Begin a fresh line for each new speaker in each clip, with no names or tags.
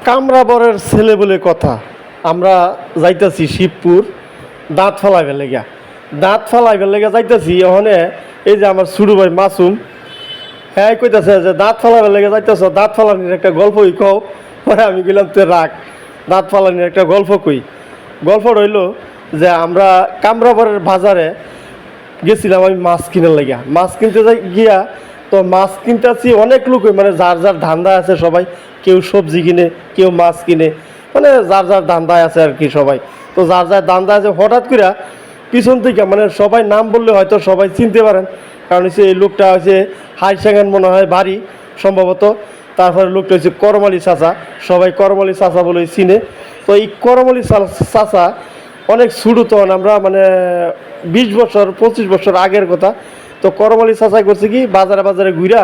কামরাবরের ছেলে বলে কথা। আমরা যাইতেছি শিবপুর দাঁত ফালাইবার লেগা, দাঁত ফালাইবার লেগা যাইতেছি। ওখানে এই যে আমার ছোটো ভাই মাসুম, হ্যাঁ কইতেছে যে দাঁত ফালাইবার লেগে যাইতেছ, দাঁত ফালানির একটা গল্পই কও। পরে আমি গেলাম তো রাখ, দাঁত ফালানির একটা গল্প কই। গল্প রইল যে আমরা কামরাবরের বাজারে গেছিলাম আমি মাছ কিনার লেগা। মাছ কিনতে যাই গিয়া তো মাছ কিনতেছি, অনেক লোকই মানে যার যার ধান্দা আছে সবাই, কেউ সবজি কিনে, কেউ মাছ কিনে, মানে যার যার ধান্দায় আছে আর কি সবাই। তো যার যার ধান্দা আছে, হঠাৎ করে পিছন থেকে মানে সবাই নাম বললে হয়তো সবাই চিনতে পারেন, কারণ হচ্ছে এই লোকটা হচ্ছে হাইসাঙ্গান মনে হয় বাড়ি সম্ভবত। তারপরে লোকটা হচ্ছে করমালি চাচা, সবাই করমালি চাচা বলে চিনে। তো এই করমালি চাচা অনেক ছোটো, তখন আমরা মানে 20 বছর 25 বছর আগের কথা। তো করমালি চাচাই করছে কি বাজারে বাজারে ঘুরা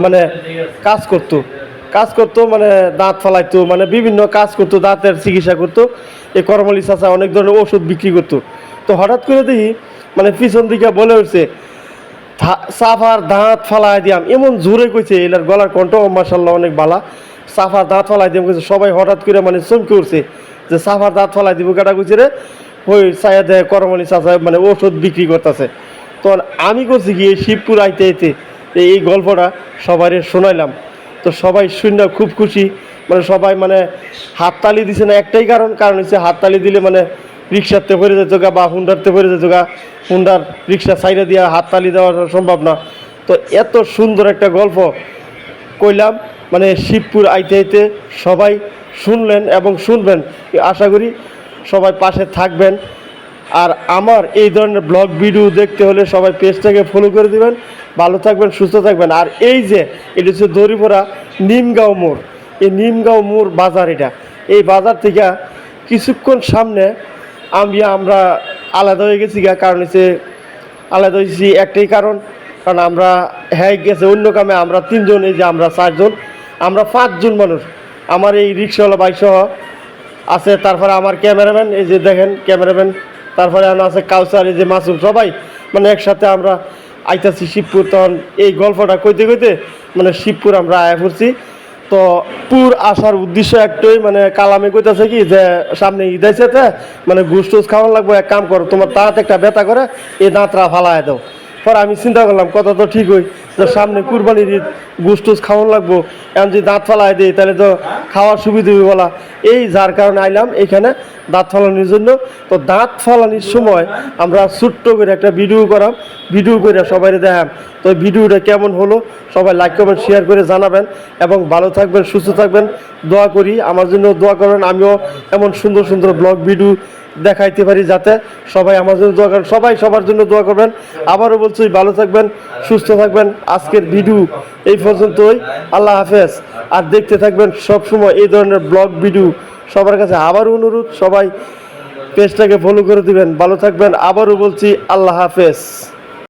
মানে কাজ করতো মানে দাঁত ফালাইতো, মানে বিভিন্ন কাজ করতো, দাঁতের চিকিৎসা করতো। এই করমালি চাচা অনেক ধরনের ওষুধ বিক্রি করতো। তো হঠাৎ করে দেখি মানে পিছন দিকে বলে উঠছে, সাফার দাঁত ফালাই দিয়াম, এমন জোরে কইছে, এলার গলার কণ্ঠ মাশাআল্লাহ অনেক ভালা। সাফার দাঁত ফালাই দিয়াম কইছে, সবাই হঠাৎ করে মানে চমকে উঠছে যে সাফার দাঁত ফালাই দিব কাটা কইছে রে। ওই ছায়া দেয় করমালি চাচা মানে ওষুধ বিক্রি করতেছে। তো আমি করছি কি এই শিবপুর আইতে আইতে এই গল্পটা সবাই শোনাইলাম। তো সবাই শুনে খুব খুশি, মানে সবাই মানে হাততালি দিছে না, একটাই কারণ হচ্ছে হাততালি দিলে মানে রিক্সাতে ভরে যেত গা বা হুন্ডারতে ভরে যেত গা, হুন্ডার রিক্সা সাইডে দিয়ে হাততালি দেওয়া সম্ভব না। তো এত সুন্দর একটা গল্প কইলাম, মানে শিবপুর আইতে আইতে সবাই শুনলেন এবং শুনবেন। আশা করি সবাই পাশে থাকবেন। আর আমার এই ধরনের ব্লগ ভিডিও দেখতে হলে সবাই পেজটাকে ফলো করে দিবেন। ভালো থাকবেন, সুস্থ থাকবেন। আর এই যে এটা হচ্ছে দড়িপড়া নিমগাঁও মোড়, এই নিমগাঁও মোড় বাজার, এটা এই বাজার থেকে কিছুক্ষণ সামনে আমরা আলাদা হয়ে গেছি গা। কারণ হচ্ছে আলাদা হয়েছি একটাই কারণ আমরা হ্যাঁ গেছে অন্য কামে, আমরা 3 জন, এই যে আমরা 4 জন, আমরা 5 জন মানুষ। আমার এই রিক্সাওয়ালা ভাই সহ আছে, তারপরে আমার ক্যামেরাম্যান, এই যে দেখেন ক্যামেরাম্যান, তারপরে আছে কাউসার, এই যে মাসুম, সবাই মানে একসাথে আমরা আইতাছি শিবপুর। তখন এই গল্পটা কইতে কইতে মানে শিবপুর আমরা আয়া পড়ছি। তো পুর আসার উদ্দেশ্য একটাই, মানে কালামে কইতাছে কি যে সামনে ঈদ আইছে, মানে ঘুষ টুস খাওয়ান লাগবো, এক কাম করো তোমার দাঁত একটা ব্যথা করে এই দাঁতরা ফালায় দাও। পরে আমি চিন্তা করলাম কথা তো ঠিক হই, যে সামনে কুরবানির ঈদ, ঘুষ টুস খাওয়ান লাগবো, এখন যদি দাঁত ফালায় দিই তাহলে তো খাওয়ার সুবিধা হবে বলা। এই যার কারণে আইলাম এখানে দাঁত ফালানোর জন্য। তো দাঁত ফালানির সময় আমরা ছোট্ট করে একটা ভিডিও করে সবাই দেখাম। তো ভিডিওটা কেমন হলো সবাই লাইক কমেন্ট শেয়ার করে জানাবেন এবং ভালো থাকবেন, সুস্থ থাকবেন। দোয়া করি, আমার জন্য দোয়া করবেন, আমিও এমন সুন্দর সুন্দর ব্লগ ভিডিও দেখাইতে পারি, যাতে সবাই আমার জন্য দোয়া করেন, সবাই সবার জন্য দোয়া করবেন। আবারও বলছি ভালো থাকবেন, সুস্থ থাকবেন। আজকের ভিডিও এই পর্যন্তই, আল্লাহ হাফেজ। আর দেখতে থাকবেন সবসময় এই ধরনের ব্লগ ভিডিও। সবার কাছে আবারও অনুরোধ, সবাই পেজটাকে ফলো করে দিবেন। ভালো থাকবেন, আবারও বলছি আল্লাহ হাফেজ।